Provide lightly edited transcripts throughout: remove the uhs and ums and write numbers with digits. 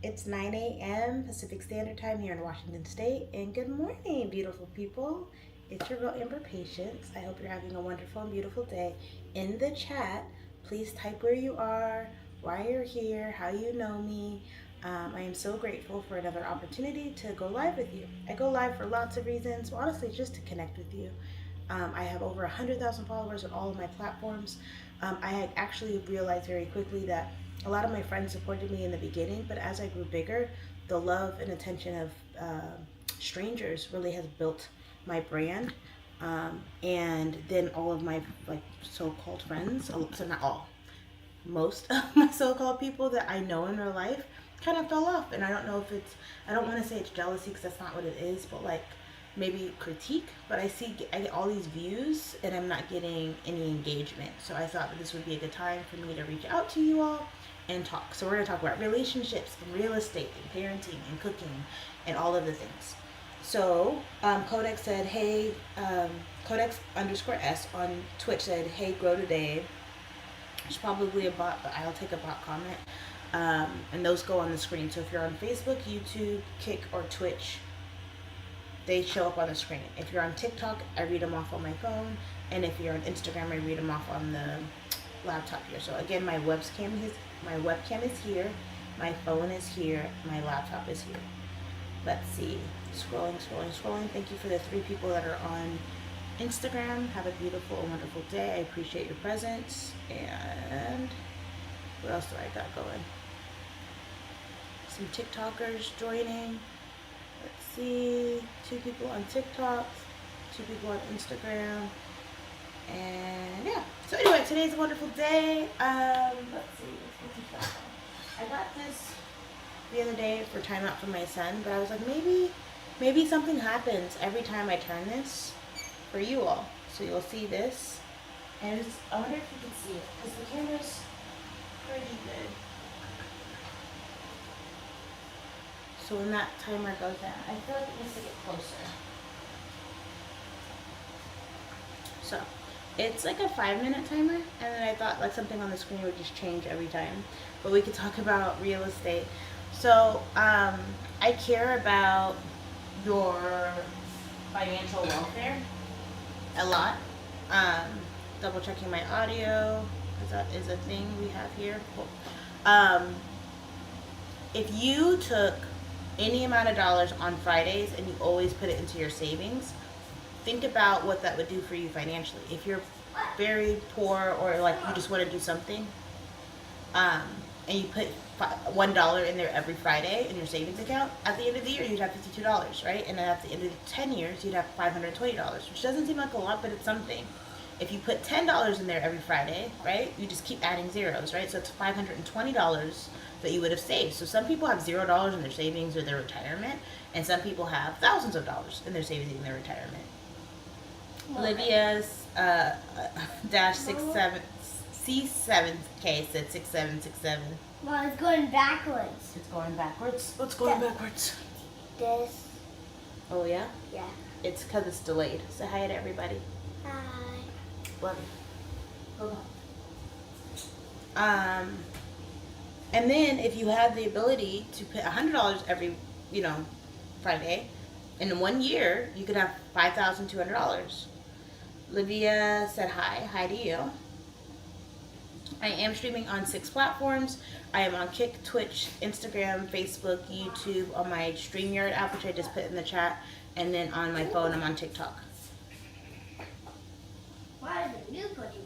It's 9 a.m. Pacific Standard Time here in Washington State. And good morning, beautiful people. It's your girl, Amber Patience. I hope you're having a wonderful and beautiful day. In the chat, please type where you are, why you're here, how you know me. I am so grateful for another opportunity to go live with you. I go live for lots of reasons, honestly, just to connect with you. I have over 100,000 followers on all of my platforms. I had actually realized very quickly that a lot of my friends supported me in the beginning, but as I grew bigger, the love and attention of strangers really has built my brand. And then all of my like so-called friends, so not all, most of my so-called people that I know in real life kind of fell off. And I don't know if it's, I don't want to say it's jealousy because that's not what it is, but like maybe critique. But I get all these views and I'm not getting any engagement. So I thought that this would be a good time for me to reach out to you all and talk. So we're going to talk about relationships and real estate and parenting and cooking and all of the things. So Codex said, hey, Codex underscore S on Twitch said, hey, grow today. It's probably a bot, but I'll take a bot comment. And those go on the screen. So if you're on Facebook, YouTube, Kick, or Twitch, they show up on the screen. If you're on TikTok, I read them off on my phone. And if you're on Instagram, I read them off on the laptop here. So again, my webcam is here. My phone is here. My laptop is here. Let's see. Scrolling. Thank you for the 3 people that are on Instagram. Have a beautiful and wonderful day. I appreciate your presence. And what else do I got going? Some TikTokers joining. Let's see. 2 people on TikTok. 2 people on Instagram. And yeah. So anyway, today's a wonderful day. Let's see. I got this the other day for timeout for my son, but I was like, maybe something happens every time I turn this for you all. So you'll see this, and I wonder if you can see it because the camera's pretty good. So when that timer goes down, I feel like it needs to get closer. So it's like a 5-minute timer, and then I thought like something on the screen would just change every time. But we could talk about real estate. So I care about your financial welfare a lot. Double checking my audio, because that is a thing we have here. Cool. If you took any amount of dollars on Fridays and you always put it into your savings, think about what that would do for you financially. If you're very poor or like you just want to do something, and you put $1 in there every Friday in your savings account, at the end of the year you'd have $52, right? And then at the end of 10 years you'd have $520, which doesn't seem like a lot, but it's something. If you put $10 in there every Friday, right, you just keep adding zeros, right? So it's $520 that you would have saved. So some people have $0 in their savings or their retirement, and some people have thousands of dollars in their savings in their retirement. Olivia's dash 67 C7K said 6767. Well, it's going backwards. It's going backwards. What's going backwards? This. Oh yeah? Yeah. It's because it's delayed. Say hi to everybody. Hi. Love you. Hold on. And then if you have the ability to put $100 every, Friday, in 1 year you could have $5,200. Livia said hi. Hi to you. I am streaming on 6 platforms. I am on Kick, Twitch, Instagram, Facebook, YouTube, on my StreamYard app, which I just put in the chat, and then on my phone, I'm on TikTok. Why is it you putting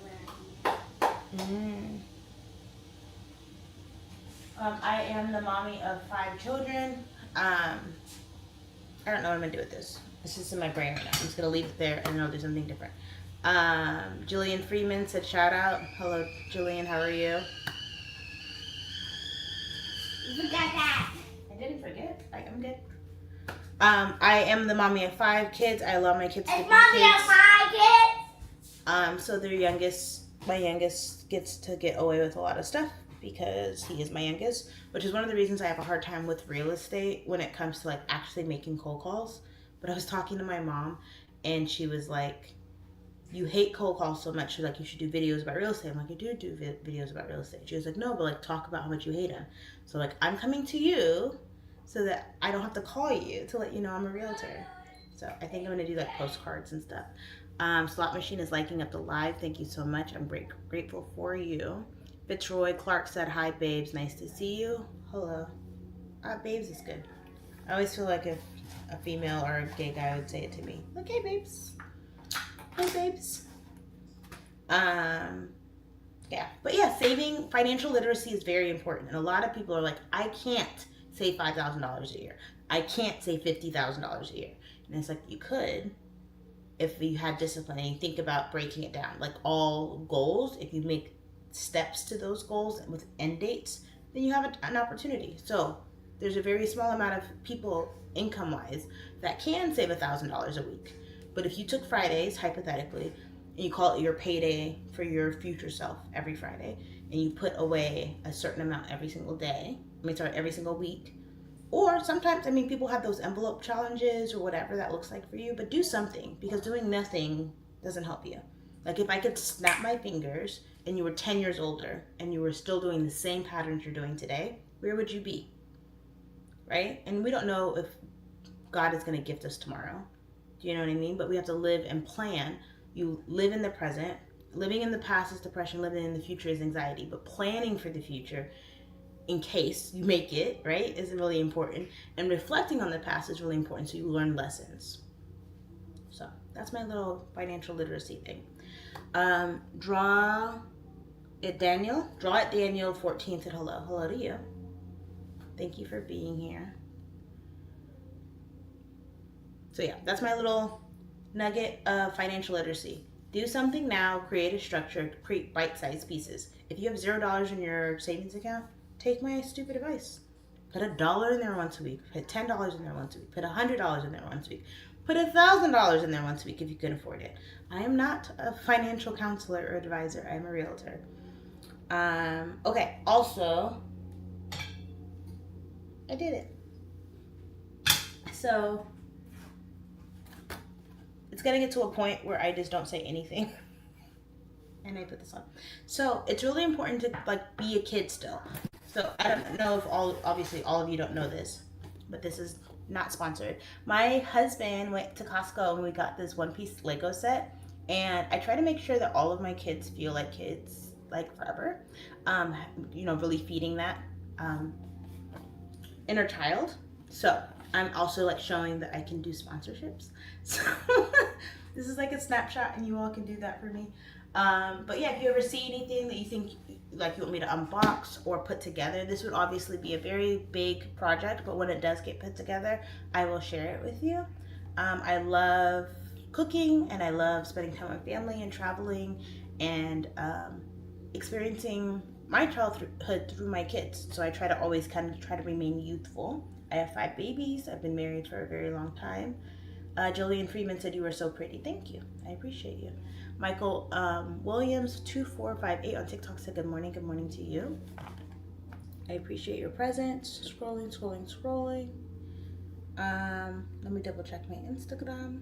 I am the mommy of 5 children. I don't know what I'm going to do with this. It's just in my brain right now. I'm just going to leave it there, and then I'll do something different. Jillian Freeman said shout out. Hello, Jillian. How are you? You forgot that. I didn't forget. I'm good. I am the mommy of 5 kids. I allow my kids to be It's mommy kids. of 5 kids. So my youngest gets to get away with a lot of stuff because he is my youngest, which is one of the reasons I have a hard time with real estate when it comes to like actually making cold calls. But I was talking to my mom, and she was like, you hate cold calls so much, like you should do videos about real estate. I'm like, I do videos about real estate. She was like, no, but like talk about how much you hate them. So like I'm coming to you so that I don't have to call you to let you know I'm a realtor. So I think I'm gonna do like postcards and stuff. Slot machine is liking up the live. Thank you so much. I'm grateful for you. Fitzroy Clark said, hi babes, nice to see you. Hello. Babes is good. I always feel like if a female or a gay guy would say it to me. Like, hey babes. Hey babes. Yeah. But yeah, saving, financial literacy is very important. And a lot of people are like, I can't save $5,000 a year. I can't save $50,000 a year. And it's like, you could if you had discipline and you think about breaking it down. Like all goals, if you make steps to those goals with end dates, then you have an opportunity. So there's a very small amount of people income wise that can save $1,000 a week. But if you took Fridays, hypothetically, and you call it your payday for your future self every Friday, and you put away a certain amount every single day, every single week, or sometimes, people have those envelope challenges or whatever that looks like for you, but do something, because doing nothing doesn't help you. Like if I could snap my fingers and you were 10 years older and you were still doing the same patterns you're doing today, where would you be? Right? And we don't know if God is going to gift us tomorrow. Do you know what I mean? But we have to live and plan. You live in the present. Living in the past is depression. Living in the future is anxiety. But planning for the future in case you make it, right, is really important. And reflecting on the past is really important so you learn lessons. So that's my little financial literacy thing. Draw it Daniel 14th at hello. Hello to you. Thank you for being here. So yeah, that's my little nugget of financial literacy. Do something now, create a structure, create bite-sized pieces. If you have $0 in your savings account, take my stupid advice. Put $1 in there once a week. Put $10 in there once a week. Put $100 in there once a week. Put $1,000 in there once a week if you can afford it. I am not a financial counselor or advisor. I am a realtor. Okay. Also, I did it. So it's gonna get to a point where I just don't say anything. And I put this on. So it's really important to like be a kid still. So I don't know if obviously all of you don't know this, but this is not sponsored. My husband went to Costco and we got this one-piece Lego set, and I try to make sure that all of my kids feel like kids like forever. Really feeding that inner child. So I'm also like showing that I can do sponsorships. So this is like a snapshot, and you all can do that for me. But yeah, if you ever see anything that you think like you want me to unbox or put together, this would obviously be a very big project, but when it does get put together, I will share it with you. I love cooking, and I love spending time with family and traveling and experiencing my childhood through my kids. So I try to always kind of try to remain youthful. I have 5 babies. I've been married for a very long time. Jillian Freeman said you were so pretty. Thank you. I appreciate you. Michael Williams 2458 on TikTok said good morning. Good morning to you. I appreciate your presence. Scrolling. Let me double check my Instagram.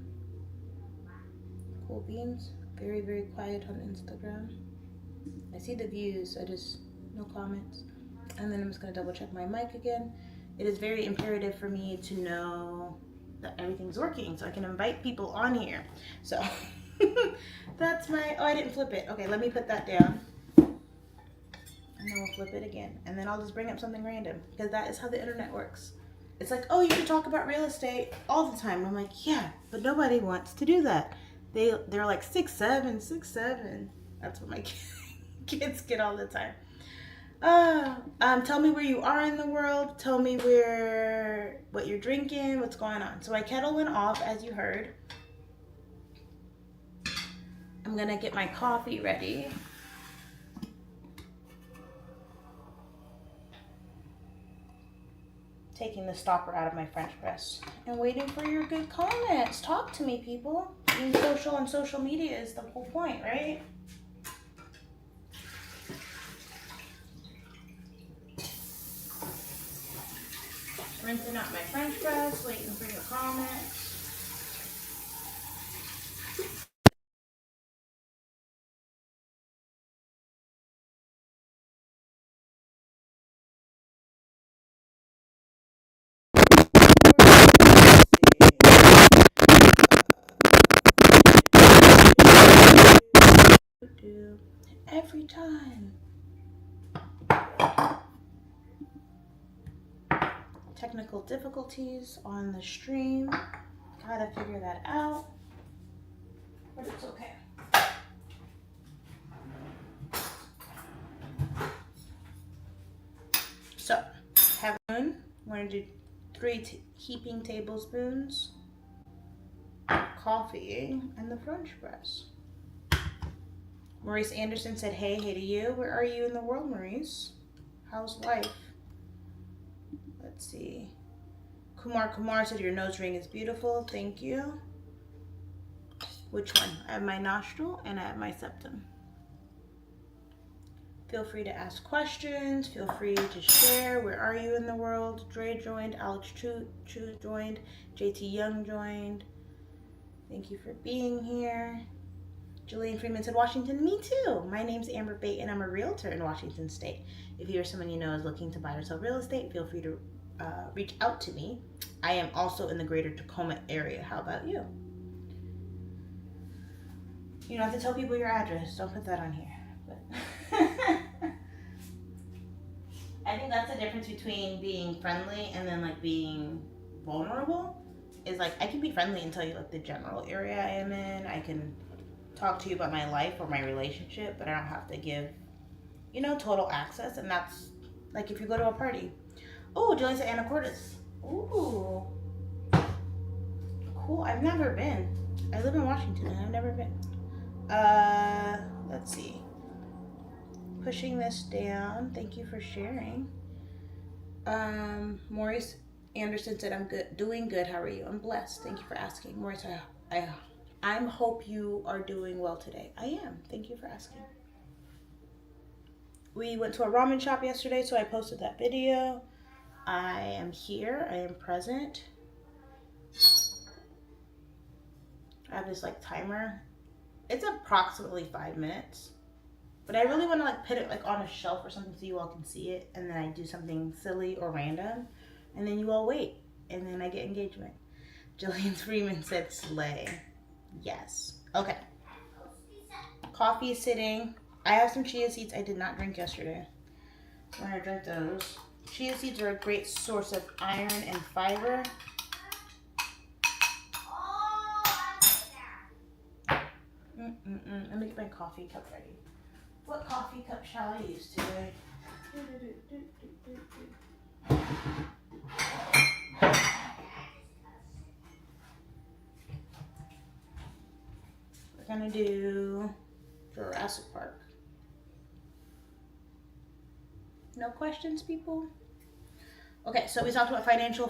Cool beans. Very, very quiet on Instagram. I see the views. No comments. And then I'm just going to double check my mic again. It is very imperative for me to know that everything's working so I can invite people on here. So that's I didn't flip it. Okay, let me put that down. And then we'll flip it again. And then I'll just bring up something random, because that is how the internet works. It's like, oh, you can talk about real estate all the time. I'm like, yeah, but nobody wants to do that. They're like 6'7". That's what my kids get all the time. Tell me where you are in the world. Tell me what you're drinking, what's going on. So my kettle went off, as you heard. I'm gonna get my coffee ready. Taking the stopper out of my French press and waiting for your good comments. Talk to me, people. Being social on social media is the whole point, right? Rinsing out my French press, waiting for your comments. time. Technical difficulties on the stream. Gotta figure that out. But it's okay. So, have a spoon. We're gonna do 3 heaping tablespoons of coffee and the French press. Maurice Anderson said, hey to you. Where are you in the world, Maurice? How's life? Let's see. Kumar said, your nose ring is beautiful. Thank you. Which one? I have my nostril and I have my septum. Feel free to ask questions. Feel free to share. Where are you in the world? Dre joined. Alex Chu joined. JT Young joined. Thank you for being here. Jillian Freeman said, Washington, me too. My name's Amber Bate and I'm a realtor in Washington State. If you or someone you know is looking to buy or sell real estate, feel free to reach out to me. I am also in the greater Tacoma area. How about you? You don't have to tell people your address. Don't put that on here. But I think that's the difference between being friendly and then like being vulnerable. Is like I can be friendly and tell you like the general area I am in. I can talk to you about my life or my relationship, but I don't have to give, total access. And that's like if you go to a party. Oh, Jillian said Anacortes. Ooh, cool. I've never been. I live in Washington and I've never been. Let's see. Pushing this down. Thank you for sharing. Maurice Anderson said, I'm good, doing good. How are you? I'm blessed. Thank you for asking. Maurice, I hope you are doing well today. I am. Thank you for asking. We went to a ramen shop yesterday, so I posted that video. I am here. I am present. I have this like timer. It's approximately 5 minutes, but I really want to like put it like on a shelf or something so you all can see it, and then I do something silly or random, and then you all wait, and then I get engagement. Jillian Freeman said slay. Yes. Okay. Coffee is sitting. I have some chia seeds I did not drink yesterday. So I'm gonna drink those. Chia seeds are a great source of iron and fiber. Let me get my coffee cup ready. What coffee cup shall I use today? We're gonna do Jurassic Park. No questions, people? Okay, so we talked about financial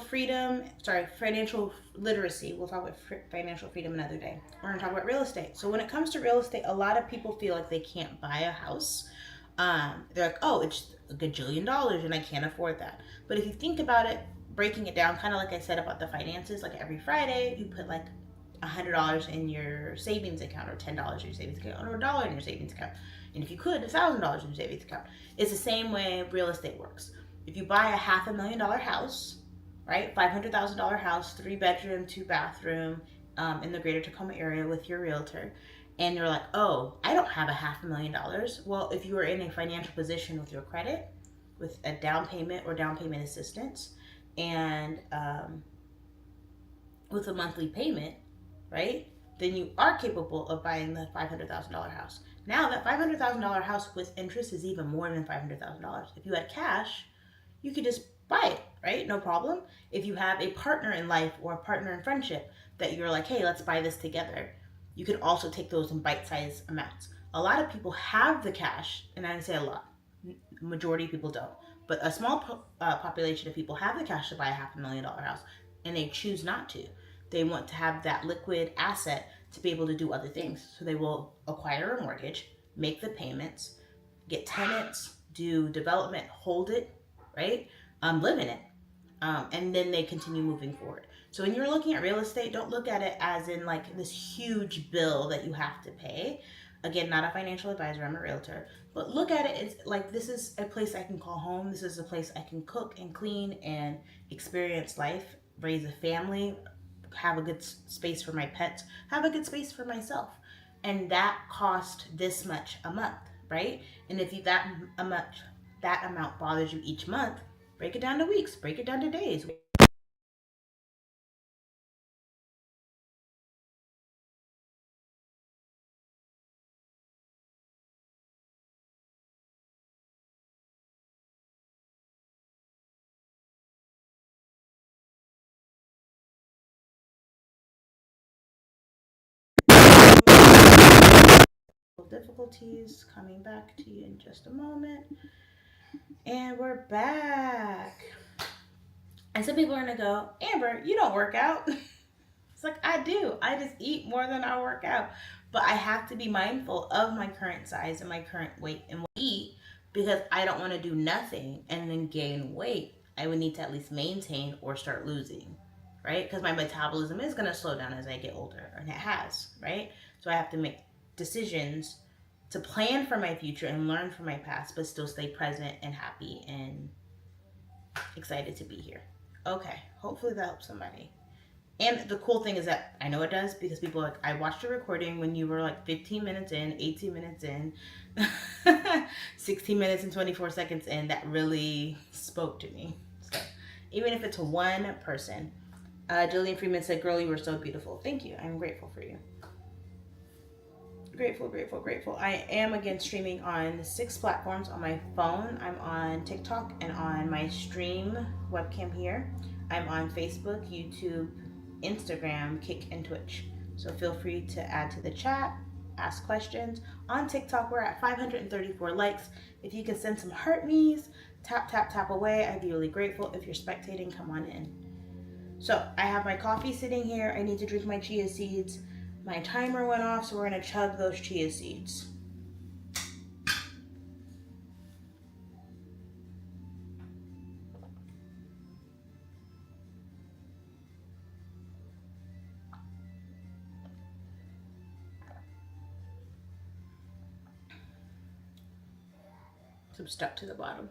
literacy. We'll talk about financial freedom another day. We're gonna talk about real estate. So when it comes to real estate, a lot of people feel like they can't buy a house. They're like, oh, it's a gajillion dollars and I can't afford that. But if you think about it, breaking it down, kind of like I said about the finances, like every Friday, you put like $100 in your savings account, or $10 in your savings account, or $1 in your savings account. And if you could, $1,000 in your savings account. It's the same way real estate works. If you buy a $500,000 house, right, $500,000 house, 3 bedroom, 2 bathroom, in the greater Tacoma area with your realtor, and you're like, oh, I don't have a $500,000. Well, if you are in a financial position with your credit, with a down payment or down payment assistance, and with a monthly payment, right, then you are capable of buying the $500,000 house. Now that $500,000 house with interest is even more than $500,000. If you had cash, you could just buy it, right? No problem. If you have a partner in life or a partner in friendship that you're like, hey, let's buy this together, you can also take those in bite-sized amounts. A lot of people have the cash, and I say a lot, majority of people don't, but a small population of people have the cash to buy a $500,000 house, and they choose not to. They want to have that liquid asset to be able to do other things. So they will acquire a mortgage, make the payments, get tenants, do development, hold it, right? Live in it. And then they continue moving forward. So when you're looking at real estate, don't look at it as in like this huge bill that you have to pay. Again, not a financial advisor, I'm a realtor. But look at it as like, this is a place I can call home. This is a place I can cook and clean and experience life, raise a family, have a good space for my pets, have a good space for myself. And that cost this much a month. right? And if that amount bothers you each month, break it down to weeks, break it down to days. Difficulties coming back to you in just a moment. And we're back. And some people are gonna go, Amber, you don't work out. It's like, I do. I just eat more than I work out. But I have to be mindful of my current size and my current weight and what I eat, because I don't want to do nothing and then gain weight. I would need to at least maintain or start losing, right? Because my metabolism is going to slow down as I get older, and it has, right? So I have to make decisions to plan for my future and learn from my past, but still stay present and happy and excited to be here. Okay, hopefully that helps somebody. And the cool thing is that I know it does, because people are like, I watched a recording when you were like 15 minutes in, 18 minutes in, 16 minutes and 24 seconds in. That really spoke to me. So even if it's one person. Jillian Freeman said, girl, you were so beautiful. Thank you. I'm grateful for you. Grateful, grateful, grateful. I am again streaming on 6 platforms on my phone. I'm on TikTok and on my stream webcam here. I'm on Facebook, YouTube, Instagram, Kick, and Twitch. So feel free to add to the chat, ask questions. On TikTok, we're at 534 likes. If you can send some heart me's, tap, tap, tap away. I'd be really grateful. If you're spectating, come on in. So I have my coffee sitting here. I need to drink my chia seeds. My timer went off, so we're going to chug those chia seeds. Some stuff to the bottom.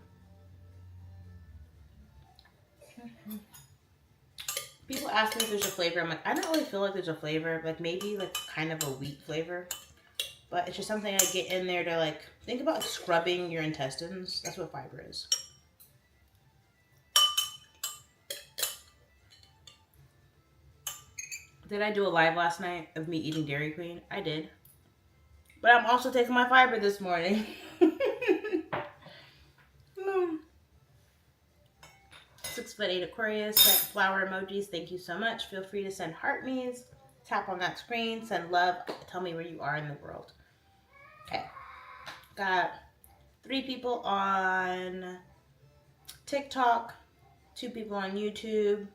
People ask me if there's a flavor. I'm like, I don't really feel like there's a flavor. Like maybe like kind of a wheat flavor. But it's just something I get in there to like, think about scrubbing your intestines. That's what fiber is. Did I do a live last night of me eating Dairy Queen? I did. But I'm also taking my fiber this morning. 6'8" Aquarius sent flower emojis. Thank you so much. Feel free to send heart me's. Tap on that screen. Send love. Tell me where you are in the world. Okay. Got 3 people on TikTok. 2 people on YouTube.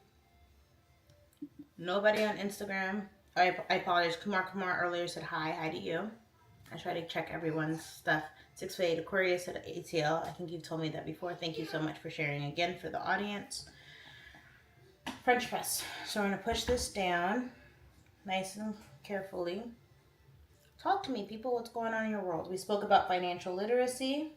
Nobody on Instagram. I apologize. Kumar earlier said hi. Hi to you. I try to check everyone's stuff. 6'8" Aquarius at ATL. I think you've told me that before. Thank you so much for sharing again for the audience. French press. So I'm going to push this down nice and carefully. Talk to me, people. What's going on in your world? We spoke about financial literacy.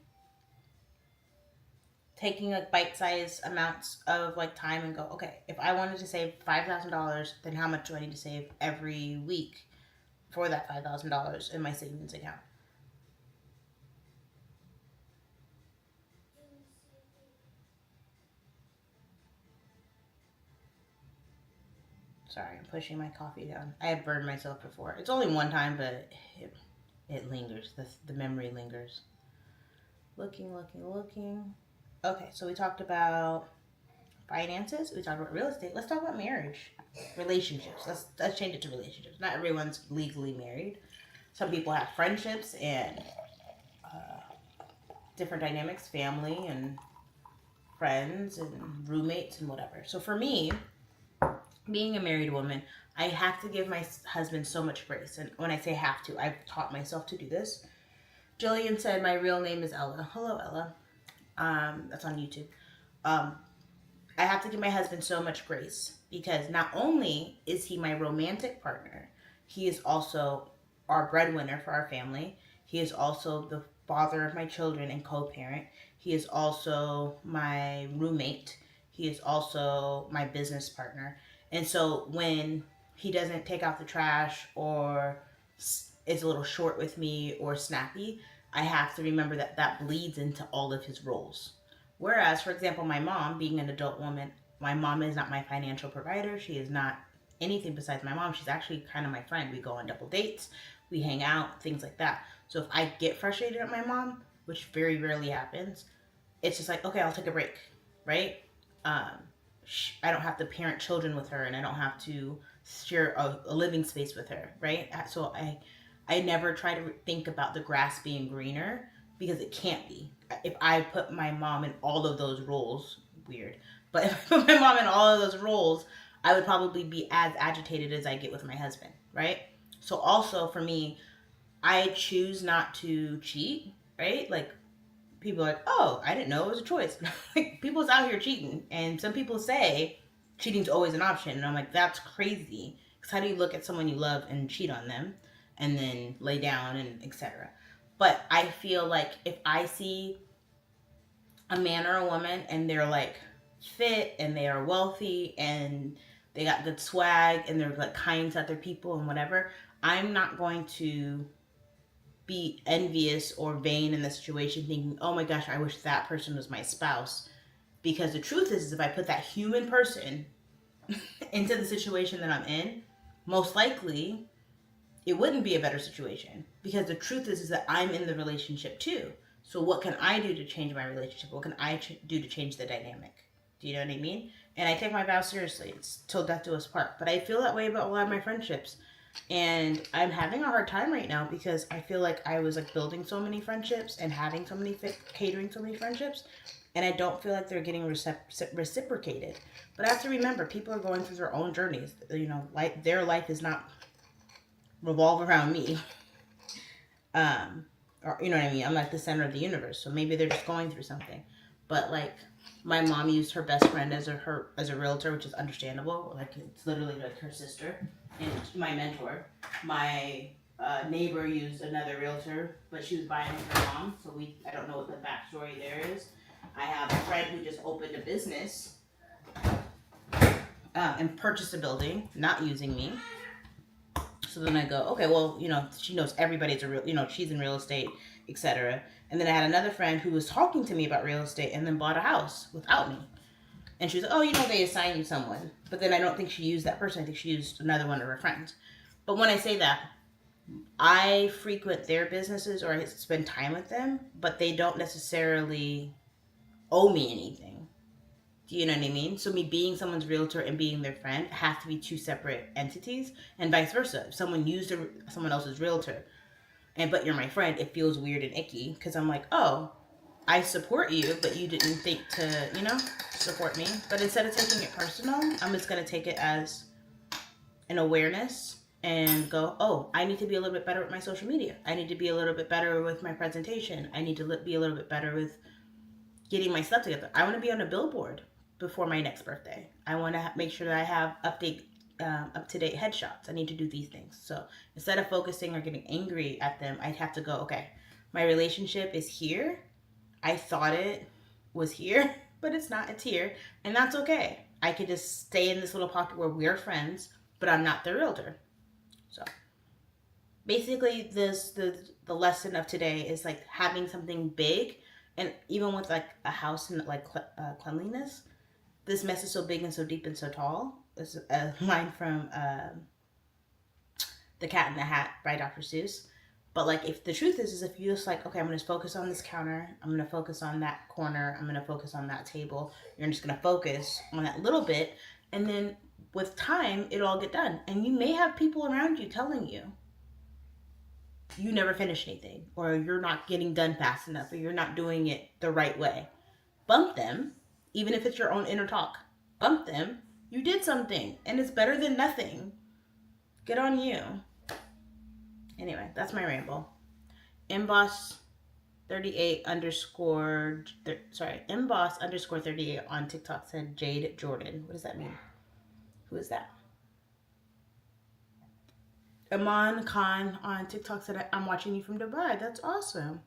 Taking like bite-sized amounts of like time and go, okay, if I wanted to save $5,000, then how much do I need to save every week for that $5,000 in my savings account? Sorry, I'm pushing my coffee down. I have burned myself before. It's only one time, but it lingers. The memory lingers. Looking. Okay, so we talked about finances. We talked about real estate. Let's talk about marriage, relationships. Let's change it to relationships. Not everyone's legally married. Some people have friendships and different dynamics, family and friends and roommates and whatever. So for me, being a married woman, I have to give my husband so much grace. And when I say have to, I've taught myself to do this. Jillian said my real name is Ella. Hello, Ella. That's on YouTube. I have to give my husband so much grace, because not only is he my romantic partner, he is also our breadwinner for our family. He is also the father of my children and co-parent. He is also my roommate. He is also my business partner. And so when he doesn't take out the trash or is a little short with me or snappy, I have to remember that that bleeds into all of his roles. Whereas, for example, my mom, being an adult woman, my mom is not my financial provider. She is not anything besides my mom. She's actually kind of my friend. We go on double dates, we hang out, things like that. So if I get frustrated at my mom, which very rarely happens, it's just like, okay, I'll take a break, right? Um, I don't have to parent children with her, and I don't have to share a living space with her, right? So I never try to think about the grass being greener because it can't be. If I put my mom in all of those roles, weird, but if I put my mom in all of those roles, I would probably be as agitated as I get with my husband, right? So also for me, I choose not to cheat, right? Like people are like, oh, I didn't know it was a choice. Like people's out here cheating, and some people say cheating's always an option, and I'm like, that's crazy. Because how do you look at someone you love and cheat on them, and then lay down and etc. But I feel like if I see a man or a woman and they're like fit and they are wealthy and they got good swag and they're like kind to other people and whatever, I'm not going to be envious or vain in the situation thinking, oh my gosh, I wish that person was my spouse. Because the truth is if I put that human person into the situation that I'm in, most likely it wouldn't be a better situation. Because the truth is that I'm in the relationship too. So what can I do to change my relationship? What can I do to change the dynamic? Do you know what I mean? And I take my vows seriously. It's till death do us part. But I feel that way about a lot of my friendships. And I'm having a hard time right now because I feel like I was like building so many friendships and having so many catering so many friendships, and I don't feel like they're getting reciprocated. But I have to remember, people are going through their own journeys. You know, like their life is not revolve around me. Or you know what I mean. I'm like the center of the universe, so maybe they're just going through something. But like, my mom used her best friend as a realtor, which is understandable. Like it's literally like her sister and my mentor. My neighbor used another realtor, but she was buying with her mom. So I don't know what the backstory there is. I have a friend who just opened a business and purchased a building, not using me. So then I go, okay, well, you know, she knows everybody's a real, you know, she's in real estate, etc. And then I had another friend who was talking to me about real estate and then bought a house without me. And she was like, oh, you know, they assigned you someone. But then I don't think she used that person. I think she used another one of her friends. But when I say that, I frequent their businesses or I spend time with them, but they don't necessarily owe me anything. Do you know what I mean? So me being someone's realtor and being their friend have to be two separate entities, and vice versa. If someone used someone else's realtor, but you're my friend, it feels weird and icky because I'm like, oh, I support you, but you didn't think to, you know, support me. But instead of taking it personal, I'm just gonna take it as an awareness and go, oh, I need to be a little bit better with my social media. I need to be a little bit better with my presentation. I need to be a little bit better with getting my stuff together. I want to be on a billboard before my next birthday. I want to make sure that I have up to date headshots. I need to do these things. So instead of focusing or getting angry at them, I have to go, okay, my relationship is here. I thought it was here, but it's not. It's here, and that's okay. I could just stay in this little pocket where we're friends, but I'm not the realtor. So basically, the lesson of today is like having something big, and even with like a house and like cleanliness, this mess is so big and so deep and so tall. It's a line from The Cat in the Hat by Dr. Seuss. But like, if the truth is if you just like, okay, I'm gonna focus on this counter, I'm gonna focus on that corner, I'm gonna focus on that table. You're just gonna focus on that little bit, and then with time, it'll all get done. And you may have people around you telling you you never finish anything, or you're not getting done fast enough, or you're not doing it the right way. Bump them, even if it's your own inner talk. Bump them. You did something, and it's better than nothing. Good on you. Anyway, that's my ramble. Mboss 38 underscore, Mboss underscore 38 on TikTok said Jade Jordan. What does that mean? Who is that? Aman Khan on TikTok said, I'm watching you from Dubai. That's awesome.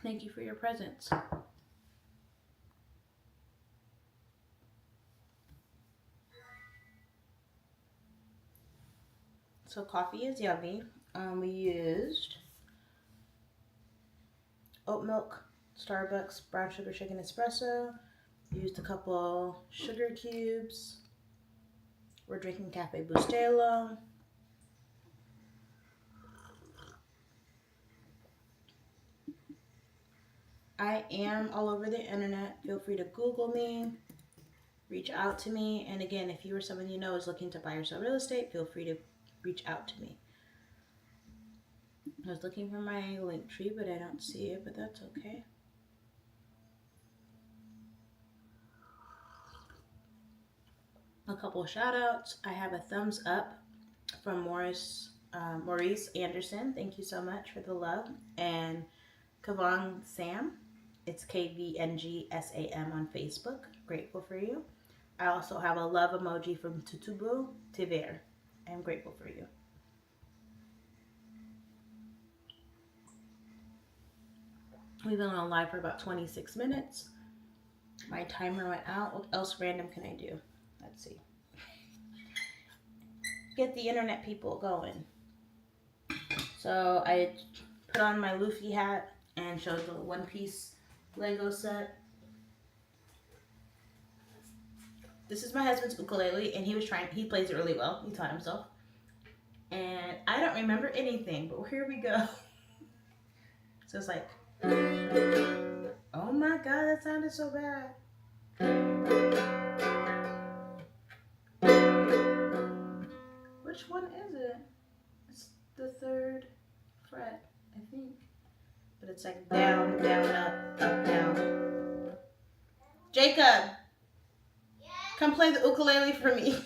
Thank you for your presence. So coffee is yummy. We used oat milk, Starbucks, brown sugar shaken espresso. Used a couple sugar cubes. We're drinking Cafe Bustelo. I am all over the internet. Feel free to Google me, reach out to me. And again, if you or someone you know is looking to buy or sell real estate, feel free to reach out to me. I was looking for my link tree, but I don't see it, but that's okay. A couple shout outs. I have a thumbs up from Maurice Anderson. Thank you so much for the love. And Kavong Sam. It's KVNGSAM on Facebook. Grateful for you. I also have a love emoji from Tutubu Tiver. I am grateful for you. We've been on live for about 26 minutes. My timer went out. What else random can I do? Let's see. Get the internet people going. So I put on my Luffy hat and showed the One Piece Lego set. This is my husband's ukulele, and he plays it really well. He taught himself. And I don't remember anything, but here we go. So it's like, oh my God, that sounded so bad. Which one is it? It's the 3rd fret, I think. But it's like down, down, up, down. Jacob, come play the ukulele for me.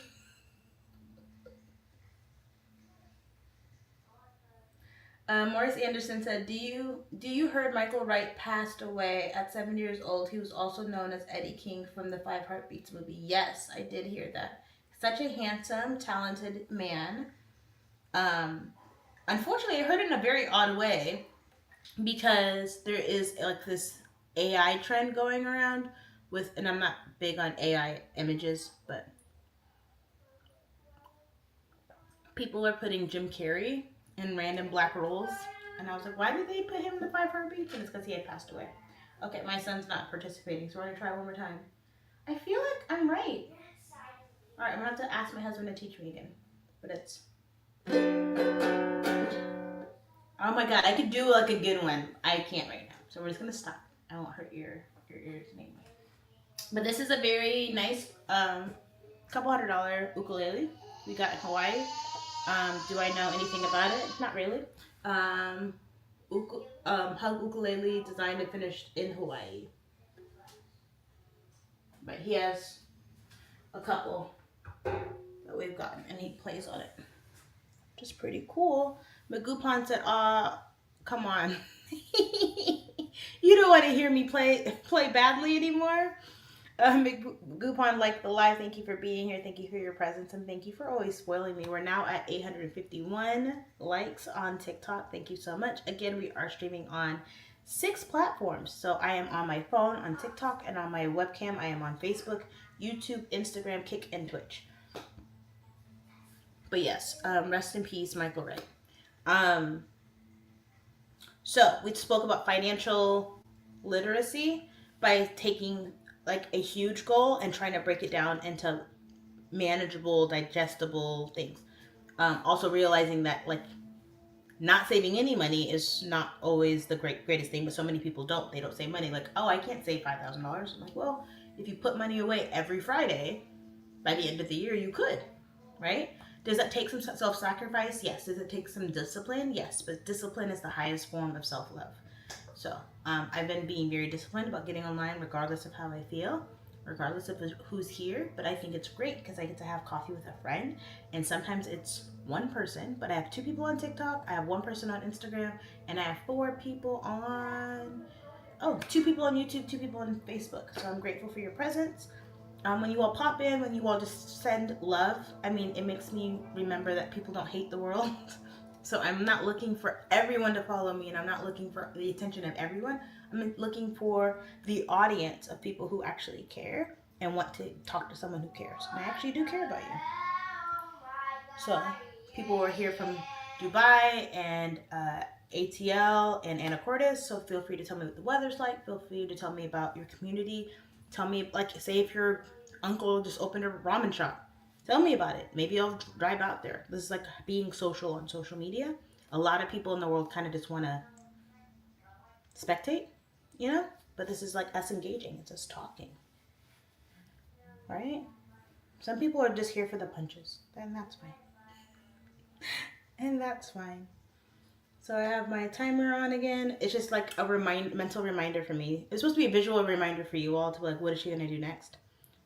Morris Anderson said, "Do you heard Michael Wright passed away at 7 years old? He was also known as Eddie King from the Five Heartbeats movie." Yes, I did hear that. Such a handsome, talented man. Unfortunately, I heard it in a very odd way because there is like this AI trend going around with, and I'm not big on AI images, but people are putting Jim Carrey in random black roles. And I was like, why did they put him in the Five Heartbeats? And it's because he had passed away. Okay, my son's not participating, so we're going to try one more time. I feel like I'm right. All right, I'm going to have to ask my husband to teach me again. But it's... Oh my God, I could do like a good one. I can't right now. So we're just going to stop. I won't hurt your ears anyway. But this is a very nice couple $100 ukulele we got in Hawaii. Do I know anything about it? Not really. Hug ukulele designed and finished in Hawaii. But he has a couple that we've gotten, and he plays on it. Just pretty cool. Magupan said, come on. You don't want to hear me play badly anymore. Gupon liked the live. Thank you for being here. Thank you for your presence. And thank you for always spoiling me. We're now at 851 likes on TikTok. Thank you so much. Again, we are streaming on 6 platforms. So I am on my phone, on TikTok, and on my webcam. I am on Facebook, YouTube, Instagram, Kick, and Twitch. But yes, rest in peace, Michael Wright. So we spoke about financial literacy by taking like a huge goal and trying to break it down into manageable, digestible things. Also realizing that like not saving any money is not always the greatest thing, but so many people don't. They don't save money. Like, oh, I can't save $5,000. I'm like, well, if you put money away every Friday, by the end of the year, you could, right? Does that take some self-sacrifice? Yes. Does it take some discipline? Yes. But discipline is the highest form of self-love. So I've been being very disciplined about getting online regardless of how I feel, regardless of who's here. But I think it's great because I get to have coffee with a friend. And sometimes it's one person, but I have 2 people on TikTok. I have 1 person on Instagram. And I have 4 people on... 2 people on YouTube, 2 people on Facebook. So I'm grateful for your presence. When you all pop in, when you all just send love, I mean, it makes me remember that people don't hate the world. So I'm not looking for everyone to follow me, and I'm not looking for the attention of everyone. I'm looking for the audience of people who actually care and want to talk to someone who cares. And I actually do care about you. So people were here from Dubai and ATL and Anacortes. So feel free to tell me what the weather's like. Feel free to tell me about your community. Tell me, like, say if your uncle just opened a ramen shop. Tell me about it. Maybe I'll drive out there. This is like being social on social media. A lot of people in the world kind of just want to spectate, you know? But this is like us engaging. It's us talking, right? Some people are just here for the punches. And that's fine. And that's fine. So I have my timer on again. It's just like a mental reminder for me. It's supposed to be a visual reminder for you all to be like, what is she gonna do next?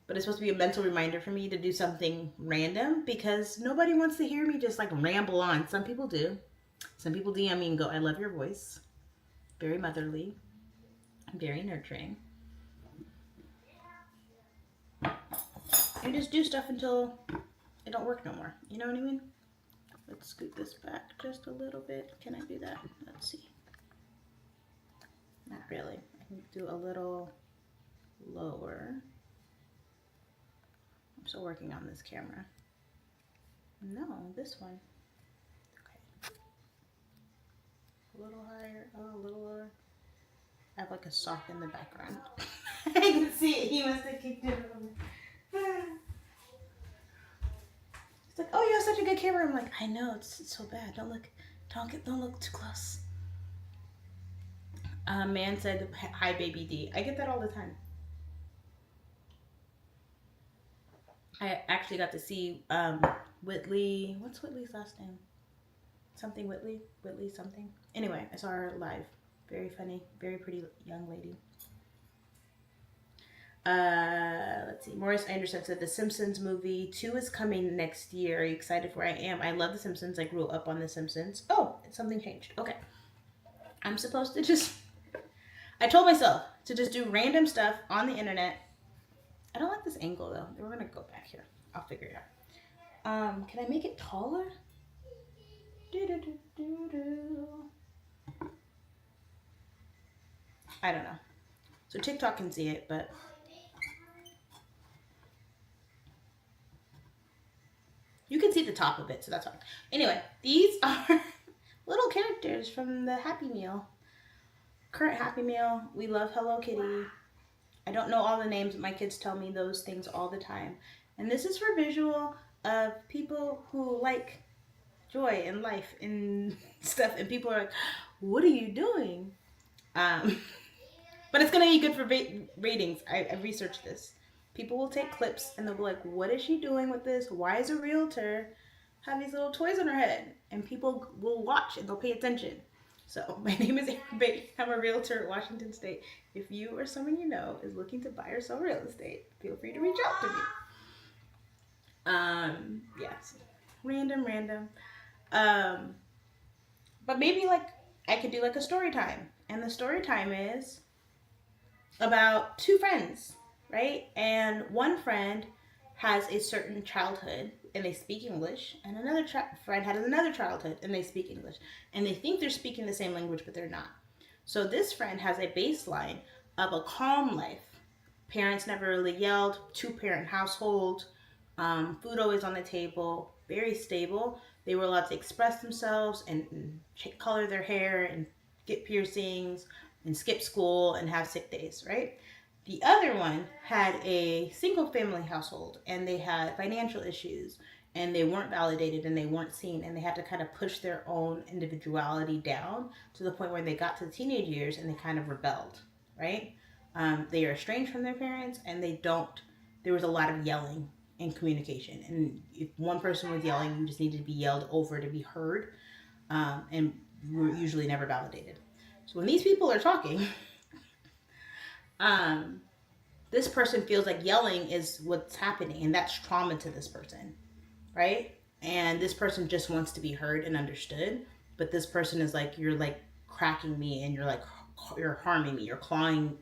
But it's supposed to be a mental reminder for me to do something random because nobody wants to hear me just like ramble on. Some people do. Some people DM me and go, I love your voice. Very motherly. Very nurturing. And just do stuff until it don't work no more. You know what I mean? Let's scoot this back just a little bit. Can I do that? Let's see. Not really. I can do a little lower. I'm still working on this camera. No, this one. Okay. A little higher. Oh, a little lower. I have like a sock in the background. I can see it. He must have kicked it over. It's like, oh, you have such a good camera. I'm like, I know, it's so bad. Don't look too close. Man said, hi, baby D. I get that all the time. I actually got to see Whitley. What's Whitley's last name? Something Whitley. Whitley something. Anyway, I saw her live. Very funny. Very pretty young lady. Let's see. Morris Anderson said the Simpsons movie 2 is coming next year. Are you excited for it? I am. I love the Simpsons. I grew up on the Simpsons. Oh, something changed. Okay. I'm supposed to just... I told myself to just do random stuff on the internet. I don't like this angle though. We're gonna go back here. I'll figure it out. Can I make it taller? I don't know. So TikTok can see it, but you can see the top of it, so that's fine. Anyway, these are little characters from the Happy Meal. Current Happy Meal. We love Hello Kitty. I don't know all the names, but my kids tell me those things all the time. And this is for visual of people who like joy and life and stuff. And people are like, what are you doing? But it's going to be good for ratings. I researched this. People will take clips and they'll be like, what is she doing with this? Why is a realtor have these little toys on her head? And people will watch and they'll pay attention. So my name is Aaron Bates. I'm a realtor at Washington State. If you or someone you know is looking to buy or sell real estate, feel free to reach out to me. Yes, random. But maybe like I could do like a story time, and the story time is about two friends, right? And one friend has a certain childhood and they speak English, and another friend has another childhood and they speak English, and they think they're speaking the same language, but they're not. So this friend has a baseline of a calm life. Parents never really yelled, 2-parent household, food always on the table, very stable. They were allowed to express themselves and color their hair and get piercings and skip school and have sick days, right? The other one had a single family household and they had financial issues and they weren't validated and they weren't seen, and they had to kind of push their own individuality down to the point where they got to the teenage years and they kind of rebelled, right? They are estranged from their parents, and there was a lot of yelling and communication. And if one person was yelling, you just needed to be yelled over to be heard, and were usually never validated. So when these people are talking, this person feels like yelling is what's happening, and that's trauma to this person, right? And this person just wants to be heard and understood, but this person is like, you're like cracking me, and you're harming me, you're clawing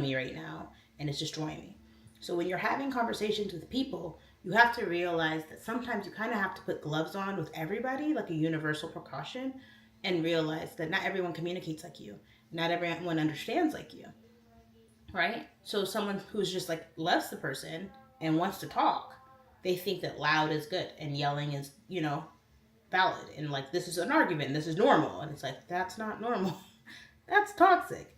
me right now, and it's destroying me. So when you're having conversations with people, you have to realize that sometimes you kind of have to put gloves on with everybody, like a universal precaution, and realize that not everyone communicates like you. Not everyone understands like you, right? So someone who's just like loves the person and wants to talk, they think that loud is good and yelling is, valid and like this is an argument and this is normal, and it's like that's not normal. That's toxic.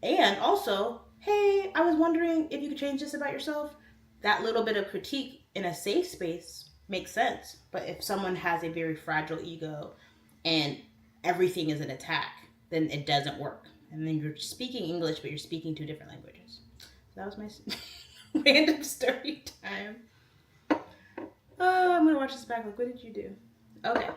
And also, hey, I was wondering if you could change this about yourself. That little bit of critique in a safe space makes sense. But if someone has a very fragile ego and everything is an attack, then it doesn't work. And then you're speaking English, but you're speaking two different languages. So that was my random story time. Oh, I'm gonna watch this back. Like, what did you do? Okay.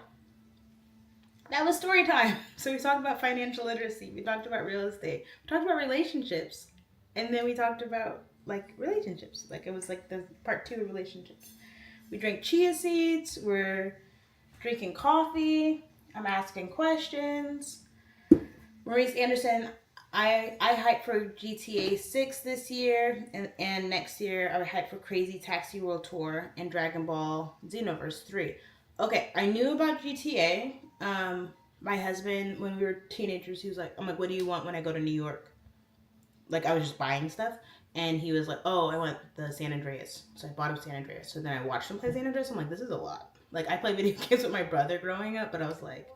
That was story time. So we talked about financial literacy. We talked about real estate. We talked about relationships. And then we talked about like relationships. Like it was like the part 2 of relationships. We drank chia seeds. We're drinking coffee. I'm asking questions. Maurice Anderson, I hype for GTA 6 this year. And next year I would hype for Crazy Taxi World Tour and Dragon Ball Xenoverse 3. Okay, I knew about GTA. My husband, when we were teenagers, he was like, I'm like, what do you want when I go to New York? Like, I was just buying stuff. And he was like, oh, I want the San Andreas. So I bought him San Andreas. So then I watched him play San Andreas. I'm like, this is a lot. Like, I played video games with my brother growing up, but I was like,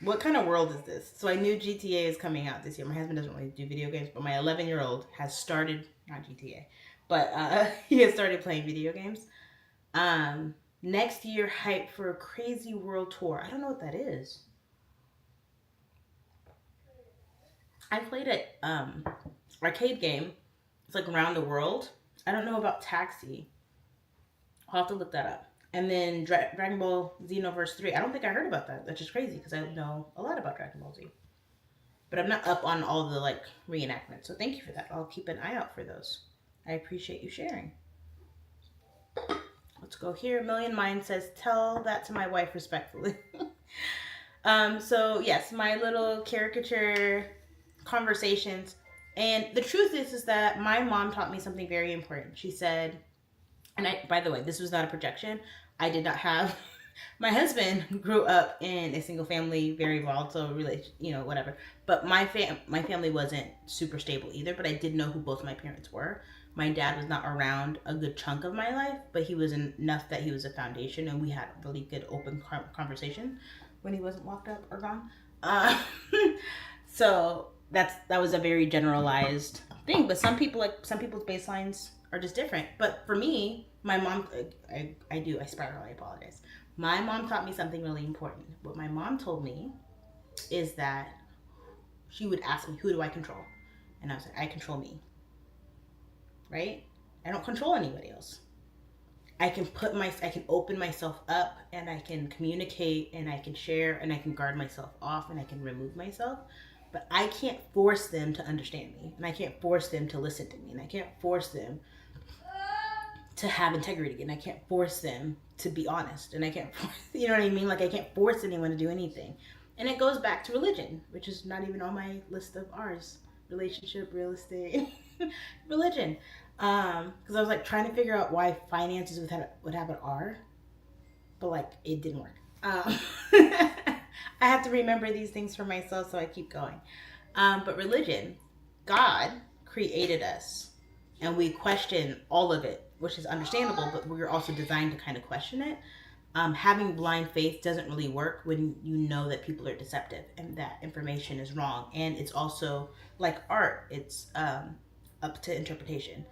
what kind of world is this? So I knew GTA is coming out this year. My husband doesn't really do video games, but my 11-year-old has started, not GTA, but he has started playing video games. Next year, hype for a Crazy World Tour. I don't know what that is. I played it arcade game. It's like around the world. I don't know about Taxi. I'll have to look that up. And then Dragon Ball Xenoverse 3. I don't think I heard about that. That's just crazy because I know a lot about Dragon Ball Z. But I'm not up on all the like reenactments. So thank you for that. I'll keep an eye out for those. I appreciate you sharing. Let's go here. Million Mind says, tell that to my wife respectfully. So yes, my little caricature conversations. And the truth is that my mom taught me something very important. She said, and by the way, this was not a projection. I did not have, my husband grew up in a single family, very volatile relation, whatever. But my family wasn't super stable either, but I did know who both my parents were. My dad was not around a good chunk of my life, but he was enough that he was a foundation, and we had a really good open conversation when he wasn't locked up or gone. So that was a very generalized thing. But some people's baselines are just different. But for me, my mom, I spiral. I apologize. My mom taught me something really important. What my mom told me is that she would ask me, who do I control? And I was like, I control me. Right? I don't control anybody else. I can open myself up, and I can communicate, and I can share, and I can guard myself off, and I can remove myself. But I can't force them to understand me, and I can't force them to listen to me, and I can't force them to have integrity, and I can't force them to be honest, and I can't force, you know what I mean? Like, I can't force anyone to do anything. And it goes back to religion, which is not even on my list of ours. Relationship, real estate, religion. Because I was like trying to figure out why finances would have an R, but like it didn't work. I have to remember these things for myself, so I keep going. But religion, God created us, and we question all of it, which is understandable, but we're also designed to kind of question it. Having blind faith doesn't really work when you know that people are deceptive and that information is wrong. And it's also like art, it's up to interpretation.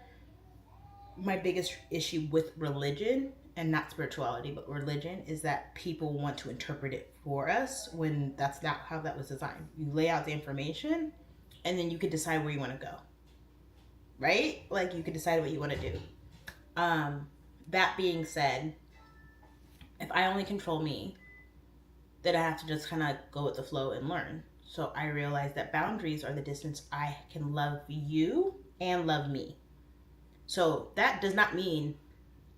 My biggest issue with religion, and not spirituality, but religion, is that people want to interpret it for us when that's not how that was designed. You lay out the information, and then you can decide where you want to go. Right? Like, you can decide what you want to do. That being said, if I only control me, then I have to just kind of go with the flow and learn. So I realize that boundaries are the distance I can love you and love me. So that does not mean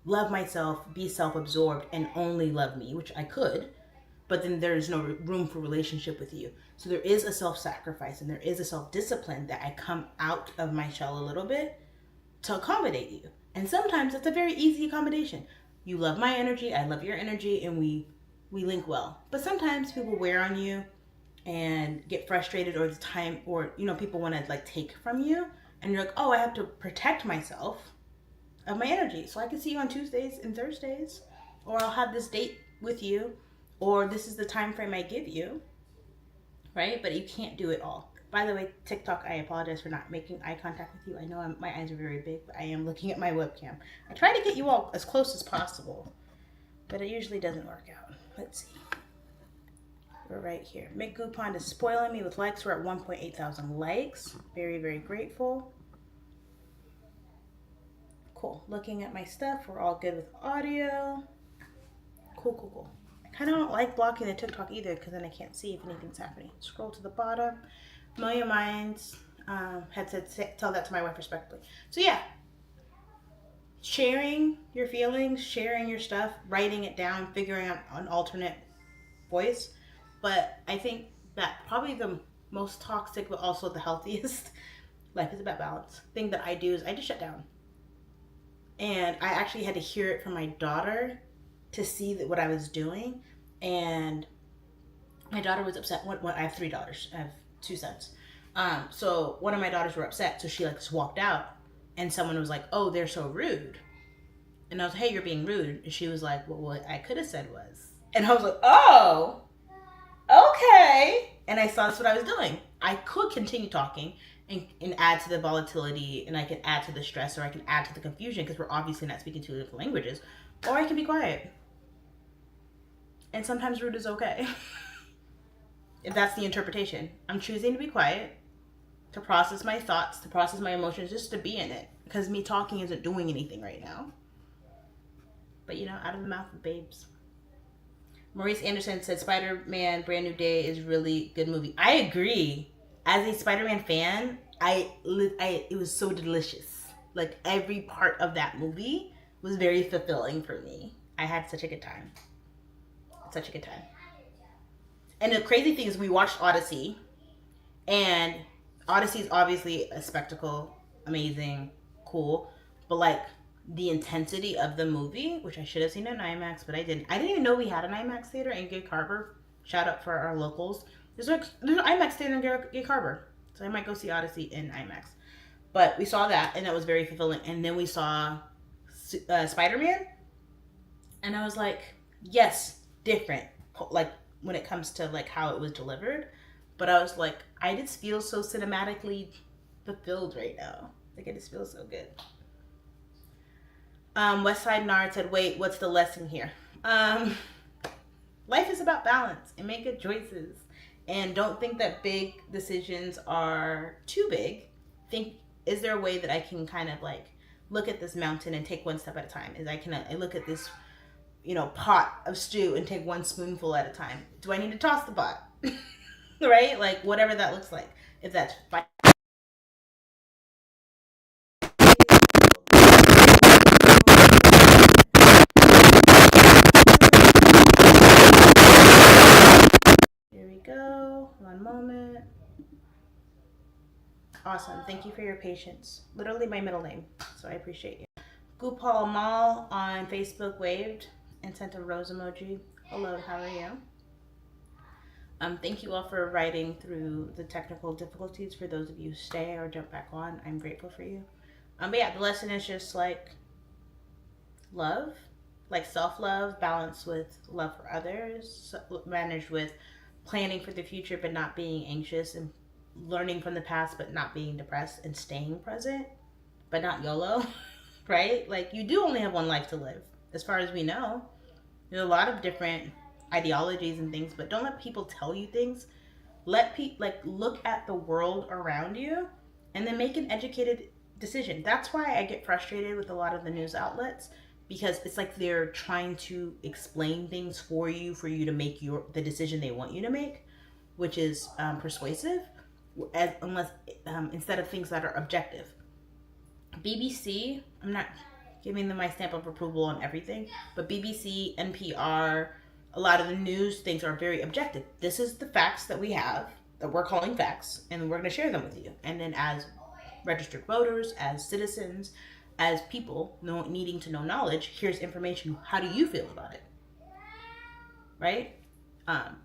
love myself, be self-absorbed, and only love me, which I could, but then there's no room for relationship with you. So there is a self-sacrifice, and there is a self-discipline that I come out of my shell a little bit to accommodate you. And sometimes it's a very easy accommodation. You love my energy, I love your energy, and we link well. But sometimes people wear on you and get frustrated, or the time, or people want to like take from you, and you're like, oh, I have to protect myself of my energy, so I can see you on Tuesdays and Thursdays, or I'll have this date with you, or this is the time frame I give you, right? But you can't do it all. By the way, TikTok, I apologize for not making eye contact with you. I know my eyes are very big, but I am looking at my webcam. I try to get you all as close as possible, but it usually doesn't work out. Let's see. We're right here. Mick Goupon is spoiling me with likes. We're at 1.8 thousand likes. Very, very grateful. Cool. Looking at my stuff. We're all good with audio. Cool, cool, cool. I kind of don't like blocking the TikTok either because then I can't see if anything's happening. Scroll to the bottom. Million Minds had said, tell that to my wife respectfully. So yeah, sharing your feelings, sharing your stuff, writing it down, figuring out an alternate voice. But I think that probably the most toxic, but also the healthiest, life is about balance, thing that I do is I just shut down. And I actually had to hear it from my daughter to see that what I was doing. And my daughter was upset when I have 3 daughters. I have 2 sons. So one of my daughters were upset, so she like just walked out, and someone was like, "Oh, they're so rude," and I was, "Hey, you're being rude," and she was like, "Well, what I could have said was," and I was like, "Oh, okay," and I saw that's what I was doing. I could continue talking and add to the volatility, and I can add to the stress, or I can add to the confusion because we're obviously not speaking two different languages, or I can be quiet, and sometimes rude is okay. If that's the interpretation, I'm choosing to be quiet, to process my thoughts, to process my emotions, just to be in it. Because me talking isn't doing anything right now. But out of the mouth of babes. Maurice Anderson said Spider-Man Brand New Day is really good movie. I agree. As a Spider-Man fan, it was so delicious. Like every part of that movie was very fulfilling for me. I had such a good time. Such a good time. And the crazy thing is we watched Odyssey, and Odyssey is obviously a spectacle, amazing, cool, but like the intensity of the movie, which I should have seen in IMAX, but I didn't. I didn't even know we had an IMAX theater in Gig Harbor. Shout out for our locals. There's an IMAX theater in Gig Harbor, so I might go see Odyssey in IMAX. But we saw that, and that was very fulfilling. And then we saw Spider-Man, and I was like, yes, different. Like when it comes to like how it was delivered, but I was like, I just feel so cinematically fulfilled right now. Like I just feel so good. Westside Nard said, wait, what's the lesson here? Life is about balance and make good choices, and don't think that big decisions are too big. Think, is there a way that I can kind of like look at this mountain and take one step at a time? I look at this pot of stew and take one spoonful at a time? Do I need to toss the pot? Right? Like whatever that looks like. If that's fine. Here we go. One moment. Awesome. Thank you for your patience. Literally my middle name, so I appreciate you. Gopal Mal on Facebook waved and sent a rose emoji. Hello, how are you? Thank you all for riding through the technical difficulties. For those of you who stay or jump back on, I'm grateful for you. But yeah, the lesson is just like love, like self-love, balanced with love for others, managed with planning for the future but not being anxious, and learning from the past but not being depressed, and staying present but not YOLO, right? Like you do only have one life to live, as far as we know. There's a lot of different ideologies and things, but don't let people tell you things. Let look at the world around you and then make an educated decision. That's why I get frustrated with a lot of the news outlets, because it's like they're trying to explain things for you to make the decision they want you to make, which is persuasive, unless instead of things that are objective. BBC, I'm not giving them my stamp of approval on everything, but BBC, NPR, a lot of the news things are very objective. This is the facts that we have, that we're calling facts, and we're going to share them with you. And then as registered voters, as citizens, as people needing to know knowledge, here's information. How do you feel about it? Right?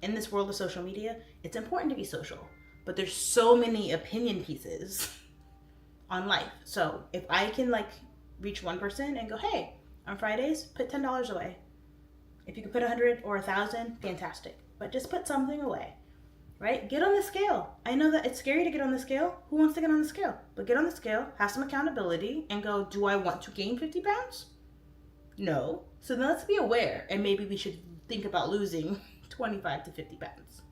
In this world of social media, it's important to be social, but there's so many opinion pieces on life. So if I can reach one person and go, hey, on Fridays, put $10 away. If you could put 100 or 1,000, fantastic. But just put something away, right? Get on the scale. I know that it's scary to get on the scale. Who wants to get on the scale? But get on the scale, have some accountability, and go, do I want to gain 50 pounds? No. So then let's be aware, and maybe we should think about losing 25 to 50 pounds.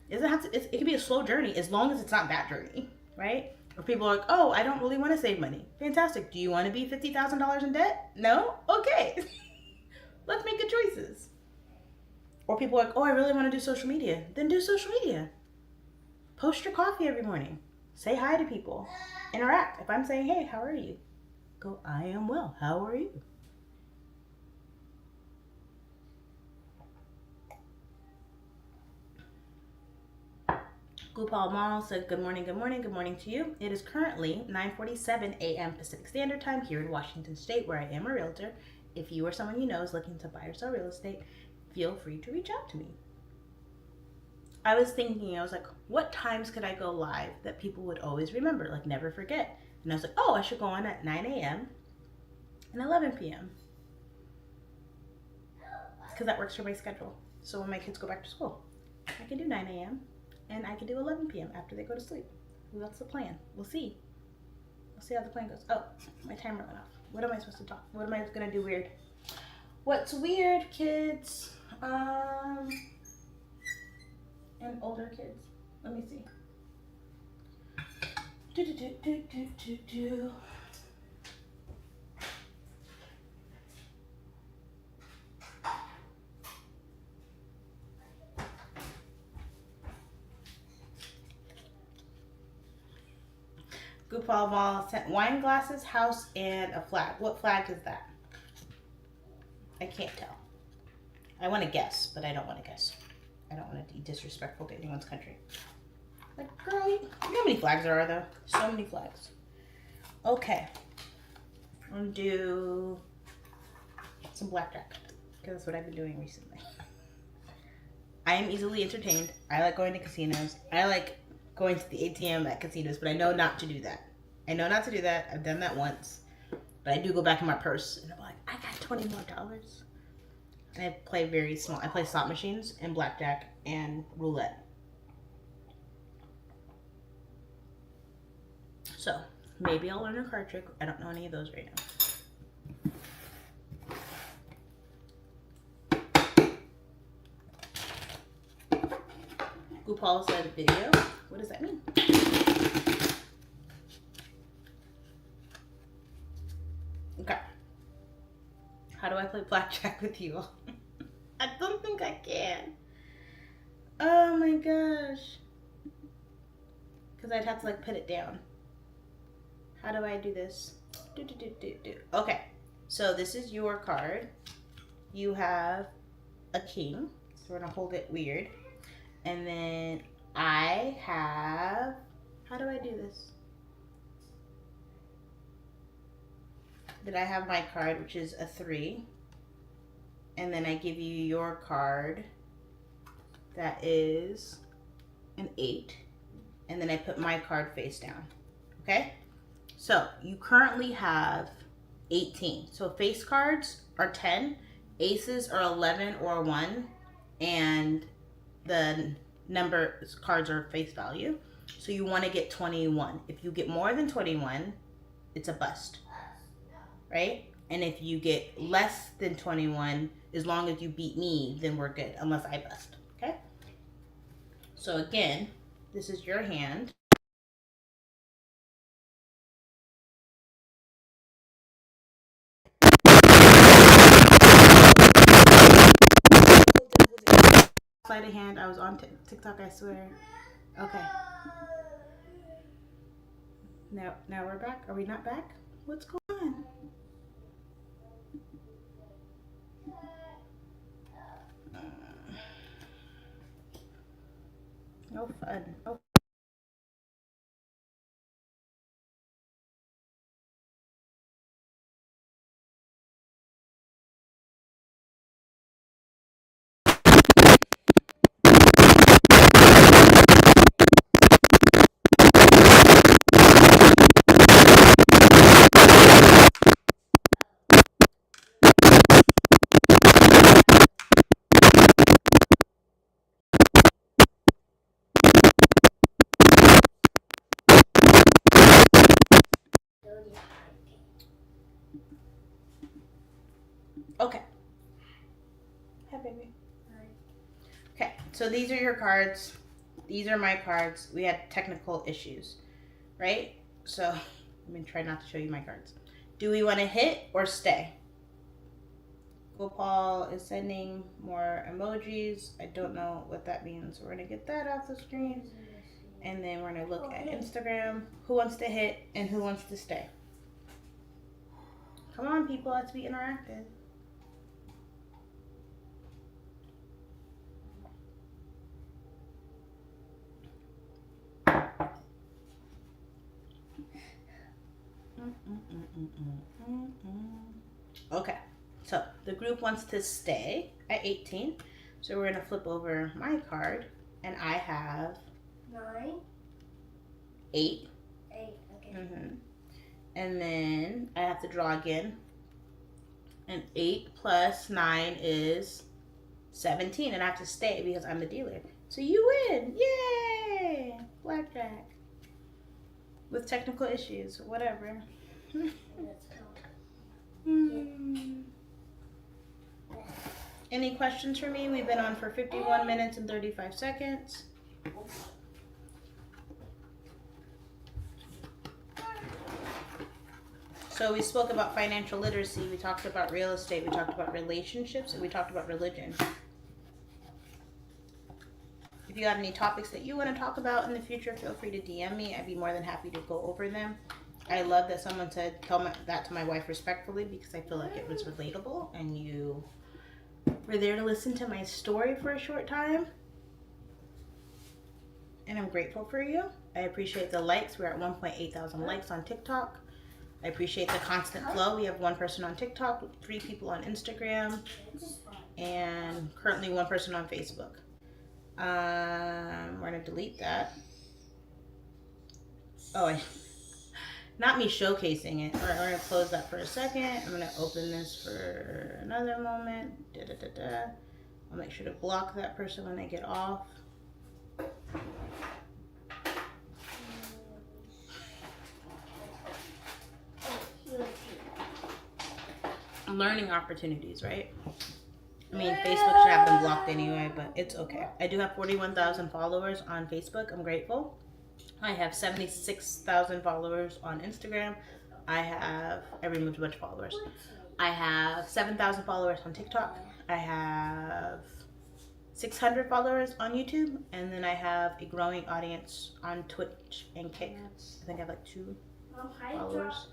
It can be a slow journey as long as it's not that journey, right? Or people are like, oh, I don't really want to save money. Fantastic. Do you want to be $50,000 in debt? No? Okay. Let's make good choices. Or people are like, oh, I really want to do social media. Then do social media. Post your coffee every morning. Say hi to people. Interact. If I'm saying, hey, how are you? Go, I am well. How are you? Gopal Mall said, good morning to you. It is currently 9:47 a.m. Pacific Standard Time here in Washington State, where I am a realtor. If you or someone you know is looking to buy or sell real estate, feel free to reach out to me. I was thinking, I was like, what times could I go live that people would always remember, like never forget? And I was like, oh, I should go on at 9 a.m. and 11 p.m. because that works for my schedule. So when my kids go back to school, I can do 9 a.m. and I can do 11 p.m. after they go to sleep. Well, that's the plan. We'll see. We'll see how the plan goes. Oh, my timer went off. What am I supposed to talk? What am I going to do weird? What's weird, kids? And older kids. Let me see. Gopal Mall sent wine glasses, house, and a flag. What flag is that? I can't tell. I want to guess, but I don't want to guess. I don't want to be disrespectful to anyone's country. Like, girl, you know how many flags there are, though? So many flags. Okay. I'm going to do some blackjack, because that's what I've been doing recently. I am easily entertained. I like going to casinos. I like going to the ATM at casinos, but I know not to do that. I know not to do that. I've done that once. But I do go back in my purse, and I'm like, I got $20 more. And I play very small. I play slot machines and blackjack and roulette. So, maybe I'll learn a card trick. I don't know any of those right now. Gopal said video. What does that mean? Okay. How do I play blackjack with you? I don't think I can. Oh my gosh. Because I'd have to like put it down. How do I do this? Okay. So this is your card. You have a king. So we're going to hold it weird. And then I have, how do I do this? Then I have my card, which is a 3. And then I give you your card that is an 8. And then I put my card face down. Okay? So you currently have 18. So face cards are 10. Aces are 11 or 1. And the number cards are face value. So you want to get 21. If you get more than 21, it's a bust. Right? And if you get less than 21, as long as you beat me, then we're good, unless I bust. Okay? So again, this is your hand. Sleight of hand. I was on TikTok, I swear. Okay. Now we're back. Are we not back? What's going on? No fun. Oh. So these are your cards. These are my cards. We had technical issues, right? So let me try not to show you my cards. Do we want to hit or stay? Gopal is sending more emojis. I don't know what that means. We're going to get that off the screen. And then we're going to look at Instagram. Who wants to hit and who wants to stay? Come on, people. Let's be interactive. Okay, so the group wants to stay at 18. So we're going to flip over my card. And I have 9. 8. 8, okay. And then I have to draw again. And 8 plus 9 is 17. And I have to stay because I'm the dealer. So you win. Yay! Blackjack. With technical issues. Whatever. Let's go. Any questions for me? We've been on for 51 minutes and 35 seconds. So we spoke about financial literacy, we talked about real estate, we talked about relationships, and we talked about religion. If you got any topics that you want to talk about in the future, feel free to DM me. I'd be more than happy to go over them. I love that someone said, tell that to my wife respectfully, because I feel like it was relatable and you were there to listen to my story for a short time. And I'm grateful for you. I appreciate the likes. We're at 1.8 thousand likes on TikTok. I appreciate the constant flow. We have 1 person on TikTok, 3 people on Instagram, and currently 1 person on Facebook. We're going to delete that. Oh, not me showcasing it. We're going to close that for a second. I'm going to open this for another moment. I'll make sure to block that person when they get off. Learning opportunities, right? I mean, Facebook should have them blocked anyway, but it's okay. I do have 41,000 followers on Facebook. I'm grateful. I have 76,000 followers on Instagram. I removed a bunch of followers. I have 7,000 followers on TikTok. I have 600 followers on YouTube. And then I have a growing audience on Twitch and Kick. I think I have like 2 followers.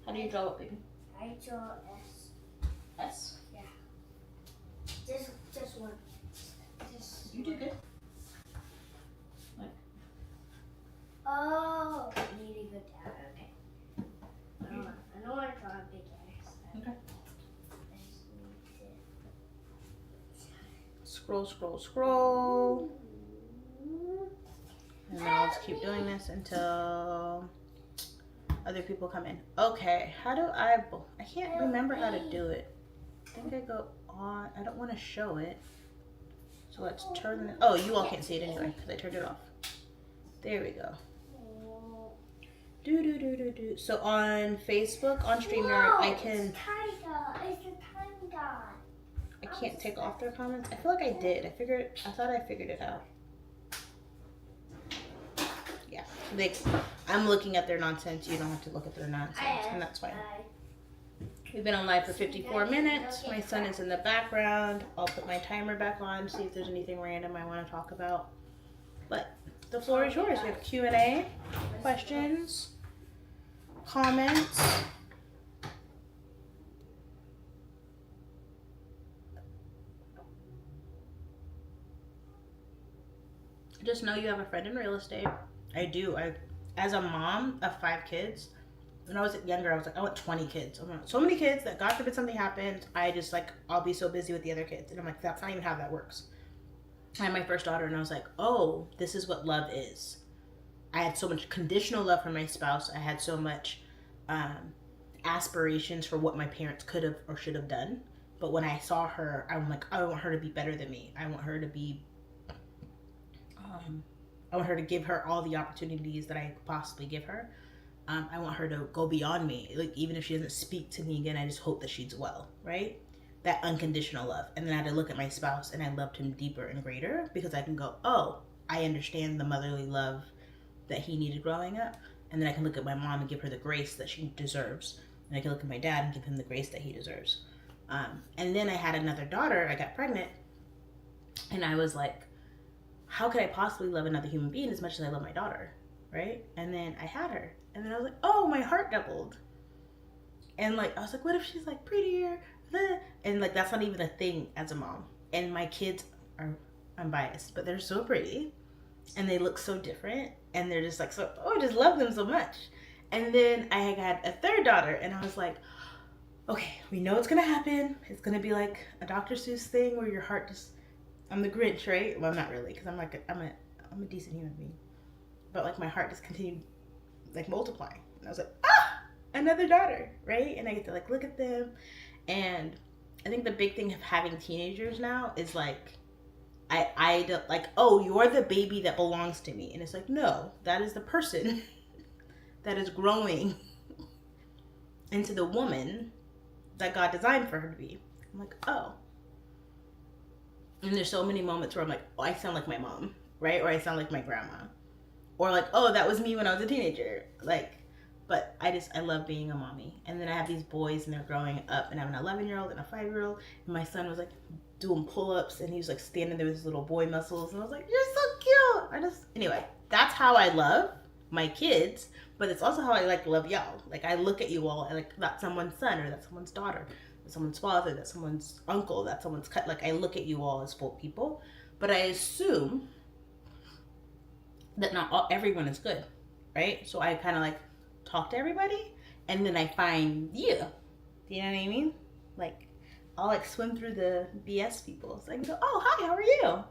How do you draw it, baby? I draw S. S? Yeah. Just one. You did good. Oh, I need to go down. Okay. I don't want to draw a big S. Okay. I just need to... Scroll. And then I'll just keep doing this until other people come in. Okay, I can't remember how to do it. I think I go on, I don't want to show it. So let's turn it, oh, you all can't see it anyway because I turned it off. There we go. So on Facebook, on StreamYard, I can... It's a tiny dot. I can't take off their comments. I feel like I did. I thought I figured it out. Yeah. I'm looking at their nonsense. You don't have to look at their nonsense. And that's fine. We've been on live for 54 minutes. My son is in the background. I'll put my timer back on, see if there's anything random I want to talk about. But the floor is yours. We have Q&A, questions, comments. Just know you have a friend in real estate. I do. As a mom of 5 kids, when I was younger, I was like, I want 20 kids. I want so many kids that God forbid something happens, I'll be so busy with the other kids. And I'm like, that's not even how that works. I had my first daughter and I was like, oh, this is what love is. I had so much conditional love for my spouse. I had so much aspirations for what my parents could have or should have done. But when I saw her, I'm like, I want her to be better than me. I want her to be, I want her to give her all the opportunities that I could possibly give her. I want her to go beyond me. Like, even if she doesn't speak to me again, I just hope that she's well, right? that unconditional love. And then I had to look at my spouse and I loved him deeper and greater because I can go, oh, I understand the motherly love that he needed growing up. And then I can look at my mom and give her the grace that she deserves. And I can look at my dad and give him the grace that he deserves. And then I had another daughter. I got pregnant. And I was like, how could I possibly love another human being as much as I love my daughter? Right? And then I had her. And then I was like, oh, my heart doubled. And like, I was like, what if she's like prettier? And like, that's not even a thing as a mom. And my kids are, I'm biased, but they're so pretty. And they look so different. And they're just like, so, oh, I just love them so much. And then I had a third daughter. And I was like, okay, we know it's going to happen. It's going to be like a Dr. Seuss thing where your heart just, I'm the Grinch, right? Well, I'm not really, because I'm a decent human being. But like my heart just continued like multiplying. And I was like, another daughter, right? And I get to like look at them. And I think the big thing of having teenagers now is like, I don't like, oh, you're the baby that belongs to me. And it's like, no, that is the person that is growing into the woman that God designed for her to be. I'm like, oh. And there's so many moments where I'm like, oh, I sound like my mom, right? Or I sound like my grandma. Or like, oh, that was me when I was a teenager. Like, but I love being a mommy. And then I have these boys and they're growing up, and I have an 11-year-old and a 5-year-old. And my son was like doing pull-ups and he was like standing there with his little boy muscles. And I was like, you're so cute. Anyway, that's how I love my kids, but it's also how I like love y'all. Like I look at you all and like that's someone's son or that's someone's daughter, that's someone's father, that's someone's uncle, that's someone's cut. Like I look at you all as full people, but I assume that not everyone is good, right? So I kind of like talk to everybody, and then I find you. Do you know what I mean? Like, I'll like swim through the BS people. So I can go, oh, hi, how are you?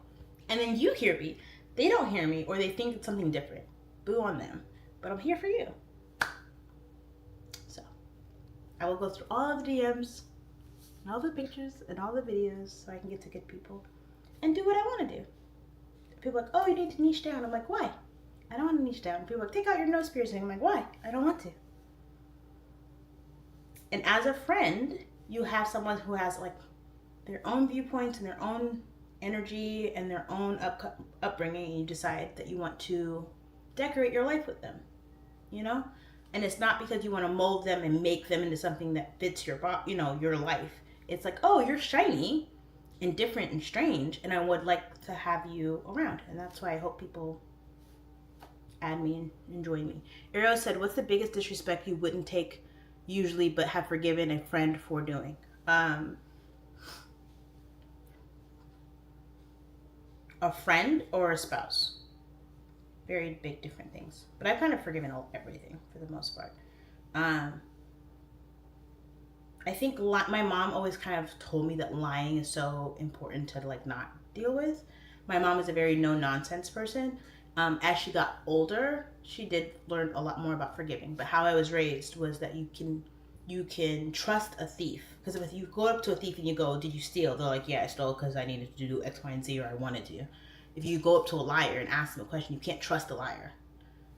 And then you hear me. They don't hear me, or they think it's something different. Boo on them. But I'm here for you. So, I will go through all of the DMs, and all the pictures, and all the videos, so I can get to good people, and do what I want to do. People are like, oh, you need to niche down. I'm like, why? I don't want to niche down. People are like, take out your nose piercing. I'm like, why? I don't want to. And as a friend, you have someone who has like their own viewpoints and their own energy and their own upbringing, and you decide that you want to decorate your life with them, you know? And it's not because you want to mold them and make them into something that fits your your life. It's like, oh, you're shiny and different and strange, and I would like to have you around. And that's why I hope people add me and join me. Ariel said, what's the biggest disrespect you wouldn't take usually but have forgiven a friend for doing? A friend or a spouse? Very big different things. But I've kind of forgiven everything for the most part. I think my mom always kind of told me that lying is so important to like not deal with. My mom is a very no nonsense person. As she got older, she did learn a lot more about forgiving. But how I was raised was that you can trust a thief. Because if you go up to a thief and you go, did you steal? They're like, yeah, I stole because I needed to do X, Y, and Z, or I wanted to. If you go up to a liar and ask them a question, you can't trust a liar.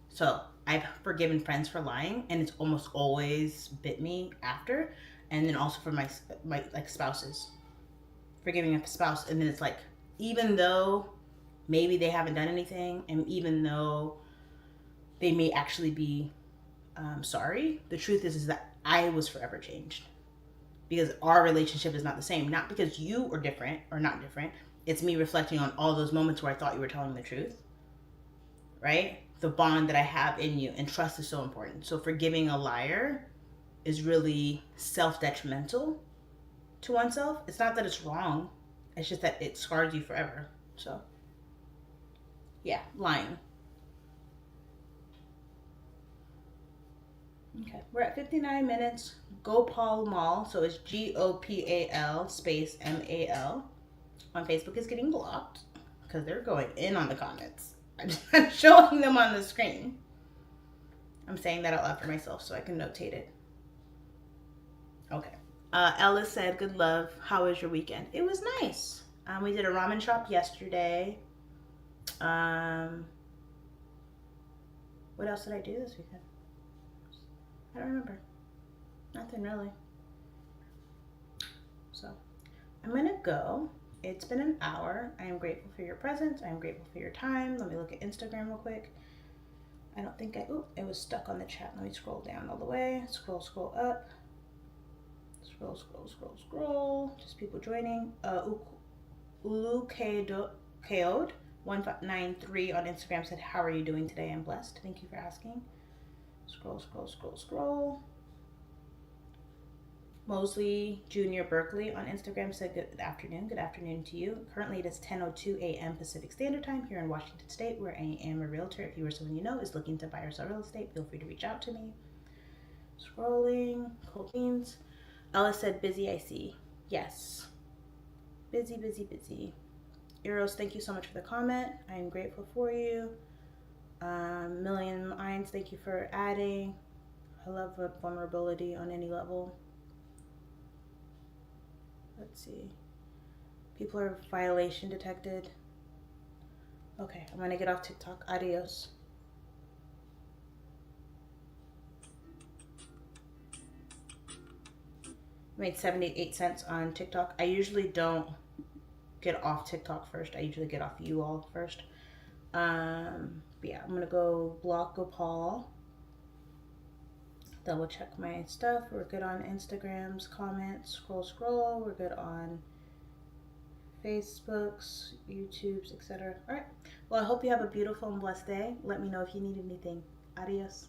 So I've forgiven friends for lying, and it's almost always bit me after. And then also for my like spouses, forgiving a spouse, and then it's like, even though maybe they haven't done anything, and even though they may actually be sorry, the truth is that I was forever changed, because our relationship is not the same. Not because you are different or not different. It's me reflecting on all those moments where I thought you were telling the truth, right? The bond that I have in you, and trust is so important. So forgiving a liar is really self-detrimental to oneself. It's not that it's wrong. It's just that it scars you forever. So, yeah, lying. Okay, we're at 59 minutes. Gopal Mall, so it's GOPAL space MAL. On Facebook is getting blocked because they're going in on the comments. I'm showing them on the screen. I'm saying that out loud for myself so I can notate it. Okay. Ellis said, good love. How was your weekend? It was nice. We did a ramen shop yesterday. What else did I do this weekend? I don't remember. Nothing really. So, I'm gonna go. It's been an hour. I am grateful for your presence. I am grateful for your time. Let me look at Instagram real quick. I don't think it was stuck on the chat. Let me scroll down all the way. Scroll up. Scroll. Just people joining. Ulu Kaode 1593 on Instagram said, "How are you doing today? I'm blessed. Thank you for asking." Scroll. Mosley Jr. Berkeley on Instagram said, "Good afternoon. Good afternoon to you. Currently, it is 10:02 a.m. Pacific Standard Time here in Washington State, where I am a realtor. If you or someone you know is looking to buy or sell real estate, feel free to reach out to me." Scrolling. Cold beans. Ellis said, "Busy, I see." Yes. Busy. Eros, thank you so much for the comment. I am grateful for you. Million Minds, thank you for adding. I love vulnerability on any level. Let's see. People are violation detected. Okay, I'm gonna get off TikTok. Adios. Made 78 cents on TikTok. I usually don't get off TikTok first. I usually get off you all first. But yeah, I'm gonna go block Gopal. Double check my stuff. We're good on Instagrams, comments, scroll. We're good on Facebooks, YouTubes, etc. All right. Well, I hope you have a beautiful and blessed day. Let me know if you need anything. Adios.